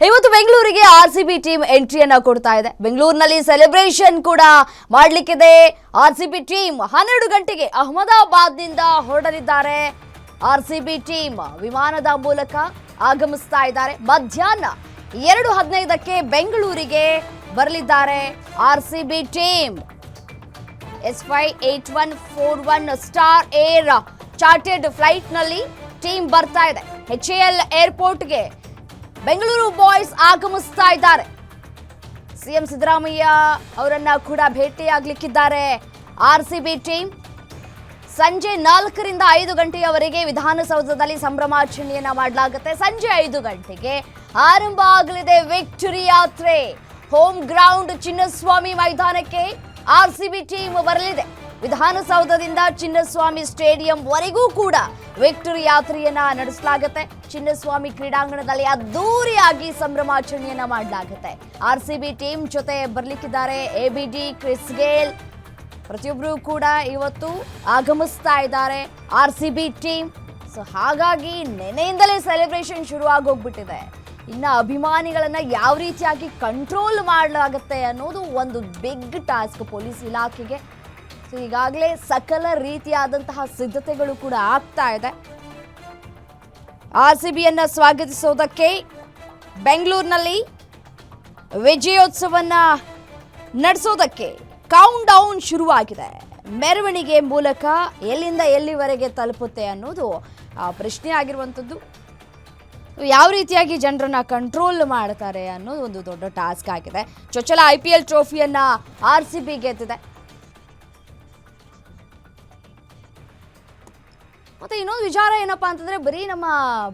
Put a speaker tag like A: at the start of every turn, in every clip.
A: ಇವತ್ತು ಬೆಂಗಳೂರಿಗೆ RCB team ಎಂಟ್ರಿಯನ್ನ ಕೊಡ್ತಾ ಇದೆ. ಬೆಂಗಳೂರಿನಲ್ಲಿ ಸೆಲೆಬ್ರೇಷನ್ ಕೂಡ ಮಾಡಲಿಕ್ಕಿದೆ. ಆರ್ಸಿಬಿ ಟೀಮ್ 12 ಗಂಟೆಗೆ ಅಹಮದಾಬಾದ್ನಿಂದ ಹೊರಡಲಿದ್ದಾರೆ. ಆರ್ಸಿಬಿ ಟೀಮ್ ವಿಮಾನದ ಮೂಲಕ ಆಗಮಿಸ್ತಾ ಇದ್ದಾರೆ. ಮಧ್ಯಾಹ್ನ 2:15ಕ್ಕೆ ಬೆಂಗಳೂರಿಗೆ ಬರಲಿದ್ದಾರೆ. RCB team SY8141 star air chartered flight ನಲ್ಲಿ ಟೀಮ್ ಬರ್ತಾ ಇದೆ. HAL ಏರ್ಪೋರ್ಟ್ಗೆ ಬೆಂಗಳೂರು ಬಾಯ್ಸ್ ಆಗಮಿಸ್ತಾ ಇದ್ದಾರೆ. ಸಿಎಂ ಸಿದ್ದರಾಮಯ್ಯ ಅವರನ್ನ ಕೂಡ ಭೇಟಿಯಾಗಲಿಕ್ಕಿದ್ದಾರೆ. ಆರ್ಸಿಬಿ ಟೀಮ್ ಸಂಜೆ 4ರಿಂದ 5 ಗಂಟೆಯವರೆಗೆ ವಿಧಾನಸೌಧದಲ್ಲಿ ಸಂಭ್ರಮಾಚರಣೆಯನ್ನ ಮಾಡಲಾಗುತ್ತೆ. ಸಂಜೆ 5 ಗಂಟೆಗೆ ಆರಂಭ ಆಗಲಿದೆ ವಿಕ್ಟರಿ ಯಾತ್ರೆ. ಹೋಮ್ ಗ್ರೌಂಡ್ ಚಿನ್ನಸ್ವಾಮಿ ಮೈದಾನಕ್ಕೆ ಆರ್ಸಿಬಿ ಟೀಮ್ ಬರಲಿದೆ. ವಿಧಾನಸೌಧದಿಂದ ಚಿನ್ನಸ್ವಾಮಿ ಸ್ಟೇಡಿಯಂ ವರೆಗೂ ಕೂಡ ವಿಕ್ಟರಿ ಯಾತ್ರೆಯನ್ನ ನಡೆಸಲಾಗುತ್ತೆ. ಚಿನ್ನಸ್ವಾಮಿ ಕ್ರೀಡಾಂಗಣದಲ್ಲಿ ಅದ್ದೂರಿಯಾಗಿ ಸಂಭ್ರಮಾಚರಣೆಯನ್ನ ಮಾಡಲಾಗುತ್ತೆ. ಆರ್ಸಿಬಿ ಟೀಮ್ ಜೊತೆ ಬರ್ಲಿಕ್ಕಿದ್ದಾರೆ ABD, ಕ್ರಿಸ್ ಗೇಲ್ ಪ್ರತಿಯೊಬ್ಬರು ಕೂಡ ಇವತ್ತು ಆಗಮಿಸ್ತಾ ಇದ್ದಾರೆ ಆರ್ಸಿಬಿ ಟೀಮ್. ಸೊ ಹಾಗಾಗಿ ನೆನೆಯಿಂದಲೇ ಸೆಲೆಬ್ರೇಷನ್ ಶುರು ಆಗೋಗ್ಬಿಟ್ಟಿದೆ. ಇನ್ನು ಅಭಿಮಾನಿಗಳನ್ನ ಯಾವ ರೀತಿಯಾಗಿ ಕಂಟ್ರೋಲ್ ಮಾಡಲಾಗುತ್ತೆ ಅನ್ನೋದು ಒಂದು ಬಿಗ್ ಟಾಸ್ಕ್ ಪೊಲೀಸ್ ಇಲಾಖೆಗೆ. ಸೊ ಈಗಾಗಲೇ ಸಕಲ ರೀತಿಯಾದಂತಹ ಸಿದ್ಧತೆಗಳು ಕೂಡ ಆಗ್ತಾ ಇದೆ. ಆರ್ಸಿಬಿಯನ್ನ ಸ್ವಾಗತಿಸೋದಕ್ಕೆ ಬೆಂಗಳೂರಿನಲ್ಲಿ ವಿಜಯೋತ್ಸವನ್ನ ನಡೆಸೋದಕ್ಕೆ ಕೌಂಟ್ ಡೌನ್ ಶುರುವಾಗಿದೆ. ಮೆರವಣಿಗೆ ಮೂಲಕ ಎಲ್ಲಿಂದ ಎಲ್ಲಿವರೆಗೆ ತಲುಪುತ್ತೆ ಅನ್ನೋದು ಪ್ರಶ್ನೆ ಆಗಿರುವಂಥದ್ದು. ಯಾವ ರೀತಿಯಾಗಿ ಜನರನ್ನ ಕಂಟ್ರೋಲ್ ಮಾಡ್ತಾರೆ ಅನ್ನೋದು ಒಂದು ದೊಡ್ಡ ಟಾಸ್ಕ್ ಆಗಿದೆ. ಚೊಚ್ಚಲ IPL ಟ್ರೋಫಿಯನ್ನ ಆರ್ಸಿಬಿ ಗೆದ್ದಿದೆ. ಮತ್ತೆ ಇನ್ನೊಂದು ವಿಚಾರ ಏನಪ್ಪಾ ಅಂತಂದ್ರೆ, ಬರೀ ನಮ್ಮ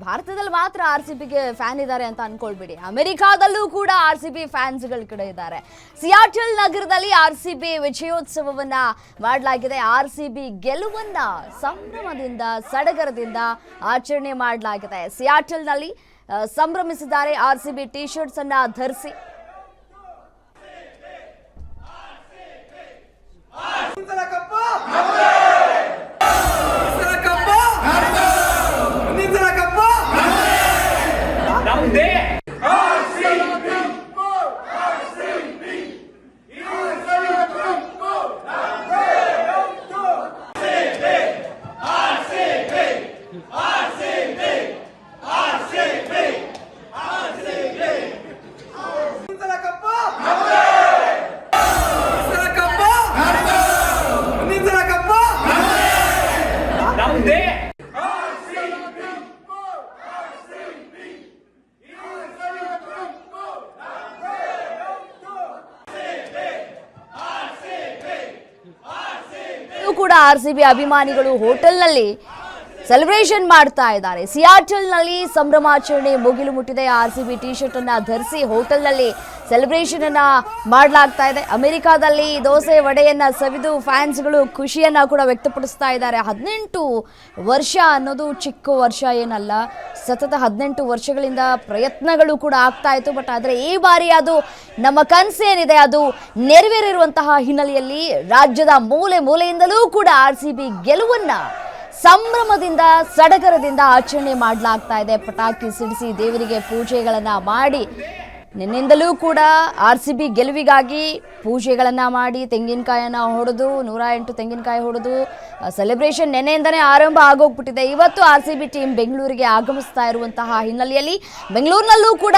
A: ಭಾರತದಲ್ಲಿ ಮಾತ್ರ ಆರ್ಸಿಬಿಗೆ ಫ್ಯಾನ್ ಇದ್ದಾರೆ ಅಂತ ಅನ್ಕೊಳ್ಬೇಡಿ. ಅಮೆರಿಕಾದಲ್ಲೂ ಕೂಡ ಆರ್ಸಿಬಿ ಫ್ಯಾನ್ಸ್ಗಳ ಕಡೆ ಇದ್ದಾರೆ. ಸಿಯಾಟಲ್ ನಗರದಲ್ಲಿ ಆರ್ಸಿಬಿ ವಿಜಯೋತ್ಸವವನ್ನ ಮಾಡಲಾಗಿದೆ. ಆರ್ಸಿಬಿ ಗೆಲುವನ್ನ ಸಂಭ್ರಮದಿಂದ ಸಡಗರದಿಂದ ಆಚರಣೆ ಮಾಡಲಾಗಿದೆ. ಸಿಯಾಟಲ್ನಲ್ಲಿ ಸಂಭ್ರಮಿಸಿದ್ದಾರೆ. ಆರ್ಸಿಬಿ ಟಿ ಶರ್ಟ್ಸ್ ಅನ್ನ ಧರಿಸಿ ಕೂಡ ಆರ್ಸಿಬಿ ಅಭಿಮಾನಿಗಳು ಹೋಟೆಲ್ನಲ್ಲಿ ಸೆಲೆಬ್ರೇಷನ್ ಮಾಡ್ತಾ ಇದ್ದಾರೆ. ಸಿಯಾಟಲ್ನಲ್ಲಿ ಸಂಭ್ರಮಾಚರಣೆ ಮುಗಿಲು ಮುಟ್ಟಿದೆ. ಆರ್ಸಿಬಿ ಟಿ ಶರ್ಟ್ ಅನ್ನ ಧರಿಸಿ ಹೋಟೆಲ್ನಲ್ಲಿ ಸೆಲೆಬ್ರೇಷನ್ ಅನ್ನ ಮಾಡಲಾಗ್ತಾ ಇದೆ. ಅಮೆರಿಕಾದಲ್ಲಿ ದೋಸೆ ವಡೆಯನ್ನ ಸವಿದು ಫ್ಯಾನ್ಸ್ಗಳು ಖುಷಿಯನ್ನ ಕೂಡ ವ್ಯಕ್ತಪಡಿಸ್ತಾ ಇದ್ದಾರೆ. 18 ವರ್ಷ ಅನ್ನೋದು ಚಿಕ್ಕ ವರ್ಷ ಏನಲ್ಲ. ಸತತ 18 ವರ್ಷಗಳಿಂದ ಪ್ರಯತ್ನಗಳು ಕೂಡ ಆಗ್ತಾ ಇತ್ತು. ಬಟ್ ಆದರೆ ಈ ಬಾರಿ ಅದು ನಮ್ಮ ಕನಸೇನಿದೆ ಅದು ನೆರವೇರಿರುವಂತಹ ಹಿನ್ನೆಲೆಯಲ್ಲಿ ರಾಜ್ಯದ ಮೂಲೆ ಮೂಲೆಯಿಂದಲೂ ಕೂಡ ಆರ್ಸಿಬಿ ಗೆಲುವನ್ನ ಸಂಭ್ರಮದಿಂದ ಸಡಗರದಿಂದ ಆಚರಣೆ ಮಾಡಲಾಗ್ತಾ ಇದೆ. ಪಟಾಕಿ ಸಿಡಿಸಿ ದೇವರಿಗೆ ಪೂಜೆಗಳನ್ನ ಮಾಡಿ, ನಿನ್ನಿಂದಲೂ ಕೂಡ ಆರ್ಸಿಬಿ ಗೆಲುವಿಗಾಗಿ ಪೂಜೆಗಳನ್ನು ಮಾಡಿ ತೆಂಗಿನಕಾಯನ್ನ ಹೊಡೆದು 108 ತೆಂಗಿನಕಾಯಿ ಹೊಡೆದು ಸೆಲೆಬ್ರೇಷನ್ ನೆನೆಯಿಂದನೇ ಆರಂಭ ಆಗೋಗ್ಬಿಟ್ಟಿದೆ. ಇವತ್ತು ಆರ್ಸಿಬಿ ಟೀಮ್ ಬೆಂಗಳೂರಿಗೆ ಆಗಮಿಸ್ತಾ ಇರುವಂತಹ ಹಿನ್ನೆಲೆಯಲ್ಲಿ ಬೆಂಗಳೂರಿನಲ್ಲೂ ಕೂಡ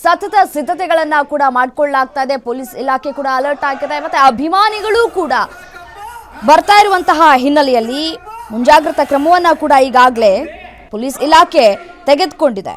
A: ಸತತ ಸಿದ್ಧತೆಗಳನ್ನು ಕೂಡ ಮಾಡಿಕೊಳ್ಳಲಾಗ್ತಾ ಇದೆ. ಪೊಲೀಸ್ ಇಲಾಖೆ ಕೂಡ ಅಲರ್ಟ್ ಆಗಿದೆ. ಮತ್ತು ಅಭಿಮಾನಿಗಳು ಕೂಡ ಬರ್ತಾ ಇರುವಂತಹ ಹಿನ್ನೆಲೆಯಲ್ಲಿ ಮುಂಜಾಗ್ರತಾ ಕ್ರಮವನ್ನು ಕೂಡ ಈಗಾಗಲೇ ಪೊಲೀಸ್ ಇಲಾಖೆ ತೆಗೆದುಕೊಂಡಿದೆ.